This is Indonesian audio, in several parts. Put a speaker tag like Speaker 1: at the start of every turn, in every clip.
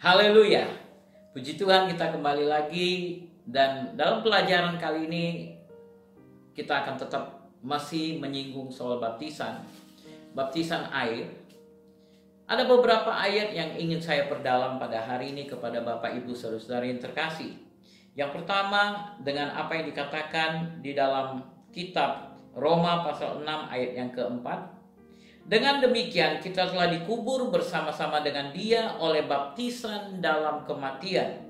Speaker 1: Haleluya. Puji Tuhan, kita kembali lagi, dan dalam pelajaran kali ini kita akan tetap masih menyinggung soal baptisan air. Ada beberapa ayat yang ingin saya perdalam pada hari ini kepada Bapak Ibu Saudara-saudara yang terkasih. Yang pertama, dengan apa yang dikatakan di dalam kitab Roma pasal 6 ayat yang keempat. Dengan demikian kita telah dikubur bersama-sama dengan Dia oleh baptisan dalam kematian,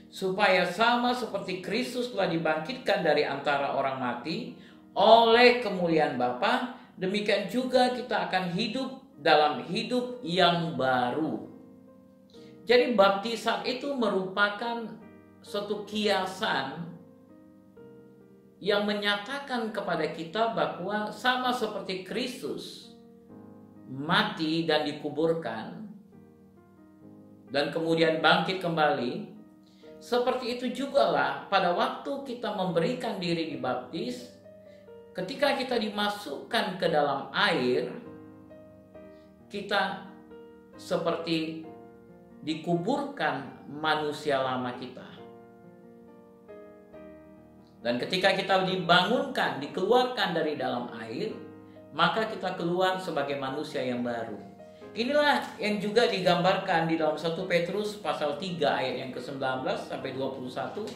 Speaker 1: supaya sama seperti Kristus telah dibangkitkan dari antara orang mati oleh kemuliaan Bapa, demikian juga kita akan hidup dalam hidup yang baru. Jadi baptisan itu merupakan suatu kiasan yang menyatakan kepada kita bahwa sama seperti Kristus mati dan dikuburkan dan kemudian bangkit kembali, seperti itu juga lah pada waktu kita memberikan diri dibaptis, ketika kita dimasukkan ke dalam air, kita seperti dikuburkan manusia lama kita. Dan ketika kita dibangunkan, dikeluarkan dari dalam air, maka kita keluar sebagai manusia yang baru. Inilah yang juga digambarkan di dalam 1 Petrus pasal 3 ayat yang ke-19 sampai 21,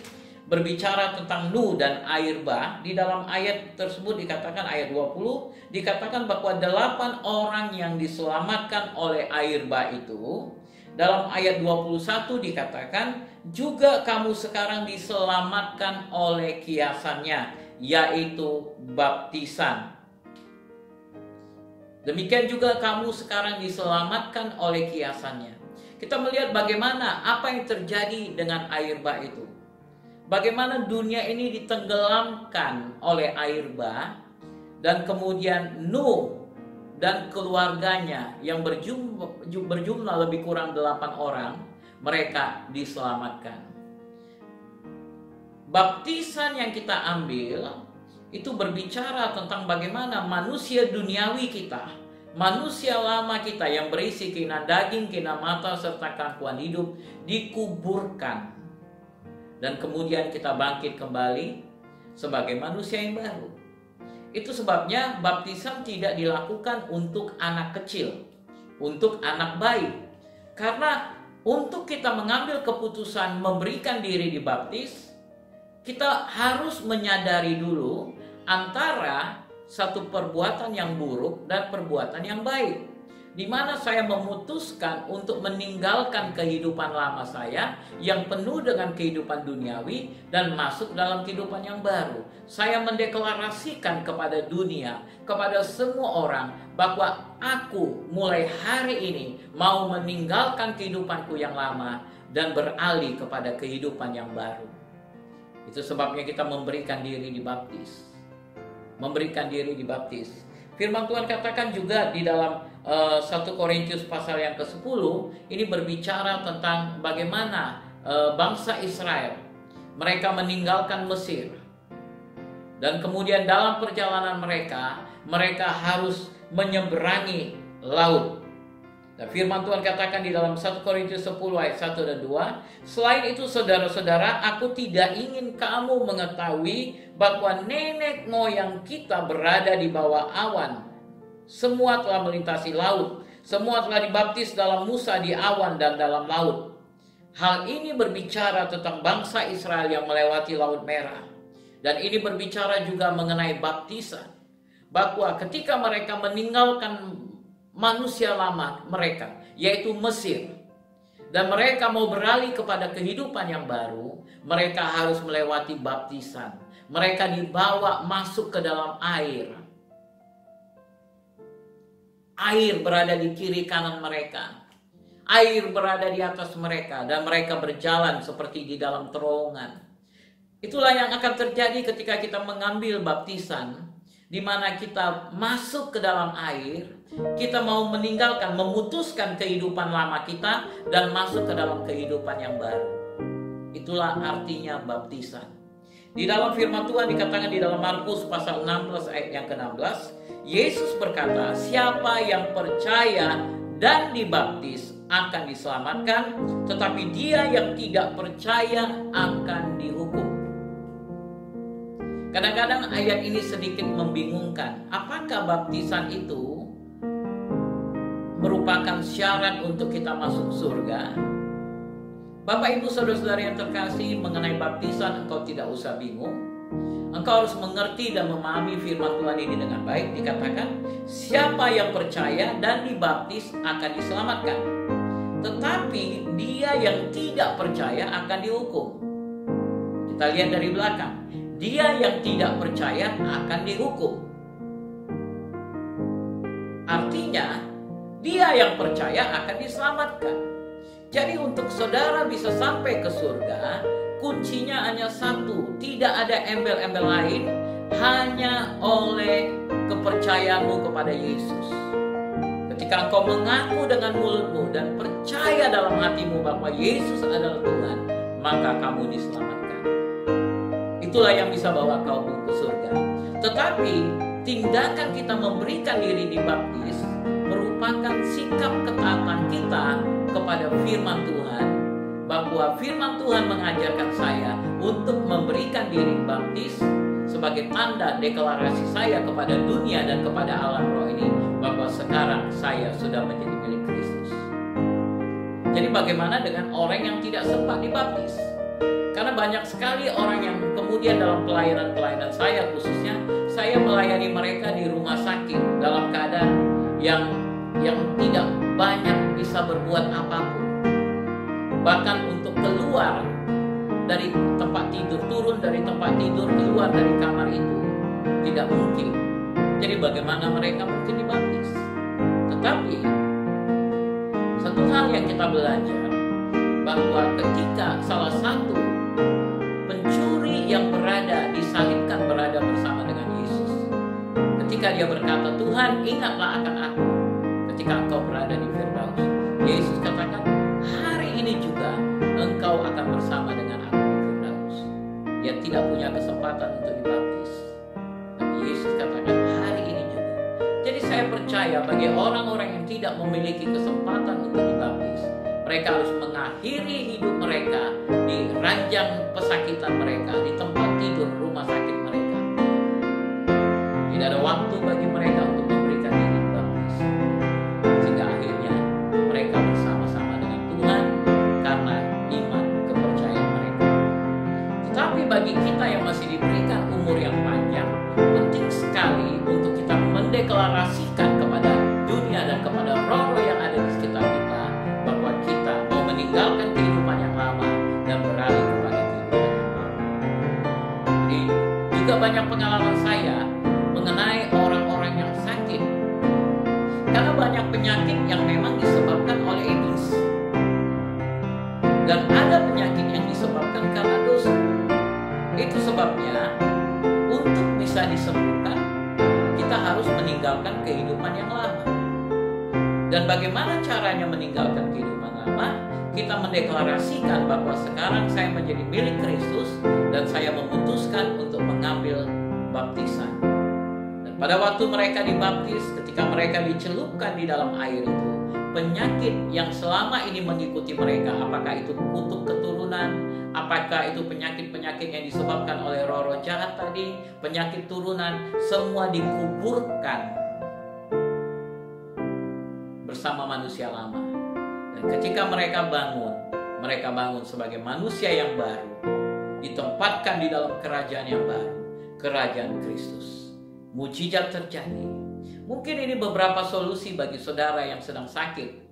Speaker 1: berbicara tentang Nuh dan air bah. Di dalam ayat tersebut dikatakan, ayat 20, dikatakan bahwa 8 orang yang diselamatkan oleh air bah itu. Dalam ayat 21 dikatakan, juga kamu sekarang diselamatkan oleh kiasannya, yaitu baptisan. Demikian juga kamu sekarang diselamatkan oleh kiasannya. Kita melihat bagaimana apa yang terjadi dengan air bah itu. Bagaimana dunia ini ditenggelamkan oleh air bah, dan kemudian Nuh dan keluarganya yang berjumlah lebih kurang 8 orang, mereka diselamatkan. Baptisan yang kita ambil itu berbicara tentang bagaimana manusia duniawi kita, manusia lama kita yang berisi keinginan daging, keinginan mata, serta keangkuhan hidup dikuburkan. Dan kemudian kita bangkit kembali sebagai manusia yang baru. Itu sebabnya baptisan tidak dilakukan untuk anak kecil, untuk anak bayi. Karena untuk kita mengambil keputusan memberikan diri dibaptis, kita harus menyadari dulu antara satu perbuatan yang buruk dan perbuatan yang baik. Di mana saya memutuskan untuk meninggalkan kehidupan lama saya yang penuh dengan kehidupan duniawi dan masuk dalam kehidupan yang baru. Saya mendeklarasikan kepada dunia, kepada semua orang, bahwa aku mulai hari ini mau meninggalkan kehidupanku yang lama dan beralih kepada kehidupan yang baru. Itu sebabnya kita memberikan diri dibaptis. Memberikan diri dibaptis. Firman Tuhan katakan juga di dalam 1 Korintus pasal yang ke-10, ini berbicara tentang bagaimana bangsa Israel, mereka meninggalkan Mesir. Dan kemudian dalam perjalanan mereka harus menyeberangi laut. Dan firman Tuhan katakan di dalam 1 Korintus 10 ayat 1 dan 2, selain itu saudara-saudara, aku tidak ingin kamu mengetahui bahwa nenek moyang kita berada di bawah awan. Semua telah melintasi laut, semua telah dibaptis dalam Musa di awan dan dalam laut. Hal ini berbicara tentang bangsa Israel yang melewati Laut Merah. Dan ini berbicara juga mengenai baptisan, bahwa ketika mereka meninggalkan manusia lama mereka, yaitu Mesir, dan mereka mau beralih kepada kehidupan yang baru, mereka harus melewati baptisan. Mereka dibawa masuk ke dalam air. Air berada di kiri kanan mereka. Air berada di atas mereka, dan mereka berjalan seperti di dalam terowongan. Itulah yang akan terjadi ketika kita mengambil baptisan, di mana kita masuk ke dalam air. Kita mau meninggalkan, memutuskan kehidupan lama kita dan masuk ke dalam kehidupan yang baru. Itulah artinya baptisan. Di dalam firman Tuhan dikatakan di dalam Markus pasal 16 ayat yang ke-16, Yesus berkata, siapa yang percaya dan dibaptis akan diselamatkan, tetapi dia yang tidak percaya akan dihukum. Kadang-kadang ayat ini sedikit membingungkan. Apakah baptisan itu merupakan syarat untuk kita masuk surga? Bapak, Ibu, Saudara-saudara yang terkasih, mengenai baptisan engkau tidak usah bingung. Engkau harus mengerti dan memahami firman Tuhan ini dengan baik. Dikatakan, siapa yang percaya dan dibaptis akan diselamatkan, tetapi dia yang tidak percaya akan dihukum. Kita lihat dari belakang. Dia yang tidak percaya akan dihukum. Artinya, dia yang percaya akan diselamatkan. Jadi untuk saudara bisa sampai ke surga, kuncinya hanya satu. Tidak ada embel-embel lain, hanya oleh kepercayaanmu kepada Yesus. Ketika engkau mengaku dengan mulutmu dan percaya dalam hatimu bahwa Yesus adalah Tuhan, maka kamu diselamatkan. Itulah yang bisa bawa kamu ke surga. Tetapi tindakan kita memberikan diri dibaptis merupakan sikap ketaatan kita kepada firman Tuhan, bahwa firman Tuhan mengajarkan saya untuk memberikan diri baptis sebagai tanda deklarasi saya kepada dunia dan kepada alam roh ini, bahwa sekarang saya sudah menjadi milik Kristus. Jadi bagaimana dengan orang yang tidak sempat dibaptis? Karena banyak sekali orang yang kemudian dalam pelayanan saya khususnya, saya melayani mereka di rumah sakit dalam keadaan yang tidak banyak bisa berbuat apapun. Bahkan untuk keluar dari tempat tidur, turun dari tempat tidur, keluar dari kamar itu tidak mungkin. Jadi bagaimana mereka mungkin dibaptis? Tetapi satu hal yang kita belajar, bahwa ketika salah satu pencuri yang disalibkan berada bersama dengan Yesus, ketika dia berkata, Tuhan, ingatlah akan aku ketika engkau berada di Firdaus. Yesus katakan, hari ini juga engkau akan bersama dengan aku di Firdaus. Dia tidak punya kesempatan untuk dibaptis, tapi Yesus katakan, hari ini juga. Jadi saya percaya bagi orang-orang yang tidak memiliki kesempatan untuk dibaptis, mereka harus mengakhiri hidup mereka di ranjang pesakitan mereka, di tempat tidur rumah sakit mereka. Tidak ada waktu bagi mereka untuk memberikan diri baptis, sehingga akhirnya mereka bersama-sama dengan Tuhan karena iman kepercayaan mereka. Tetapi bagi kita yang masih diberikan umur yang panjang, penting sekali untuk kita mendeklarasikan kepada dunia dan kepada roh-roh yang ada di sekitar kita, bahwa kita mau meninggalkan kehidupan yang lama dan beralih kepada kehidupan yang baru. Jadi juga banyak pengalaman saya mengenai orang-orang yang sakit, karena banyak penyakit yang memang disebabkan oleh iblis, dan ada penyakit yang disebabkan karena dosa. Itu sebabnya untuk bisa disembuhkan, kita harus meninggalkan kehidupan yang lama. Dan bagaimana caranya meninggalkan kehidupan lama? Kita mendeklarasikan bahwa sekarang saya menjadi milik Kristus dan saya memutuskan untuk mengambil baptisan. Dan pada waktu mereka dibaptis, ketika mereka dicelupkan di dalam air itu, penyakit yang selama ini mengikuti mereka, apakah itu kutuk keturunan, apakah itu penyakit-penyakit yang disebabkan oleh roh-roh jahat tadi, penyakit turunan, semua dikuburkan bersama manusia lama. Dan ketika mereka bangun sebagai manusia yang baru, ditempatkan di dalam kerajaan yang baru, kerajaan Kristus. Mujizat terjadi. Mungkin ini beberapa solusi bagi saudara yang sedang sakit.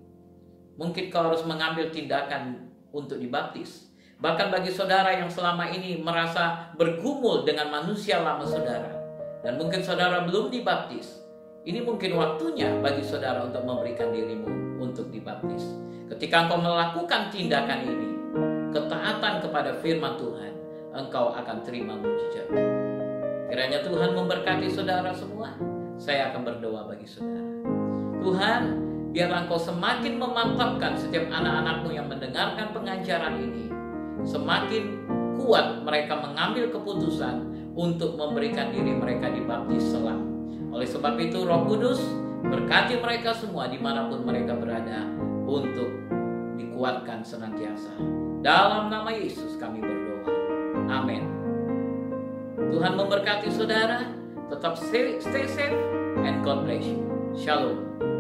Speaker 1: Mungkin kau harus mengambil tindakan untuk dibaptis. Bahkan bagi saudara yang selama ini merasa bergumul dengan manusia lama saudara, dan mungkin saudara belum dibaptis, ini mungkin waktunya bagi saudara untuk memberikan dirimu untuk dibaptis. Ketika engkau melakukan tindakan ini, ketaatan kepada firman Tuhan, engkau akan terima mujizat. Kiranya Tuhan memberkati saudara semua. Saya akan berdoa bagi saudara. Tuhan, biarlah engkau semakin memantapkan setiap anak-anakmu yang mendengarkan pengajaran ini. Semakin kuat mereka mengambil keputusan untuk memberikan diri mereka dibaptis selam. Oleh sebab itu Roh Kudus berkati mereka semua dimanapun mereka berada, untuk dikuatkan senantiasa. Dalam nama Yesus kami berdoa. Amin. Tuhan memberkati saudara. Tetap stay safe and God bless you. Shalom.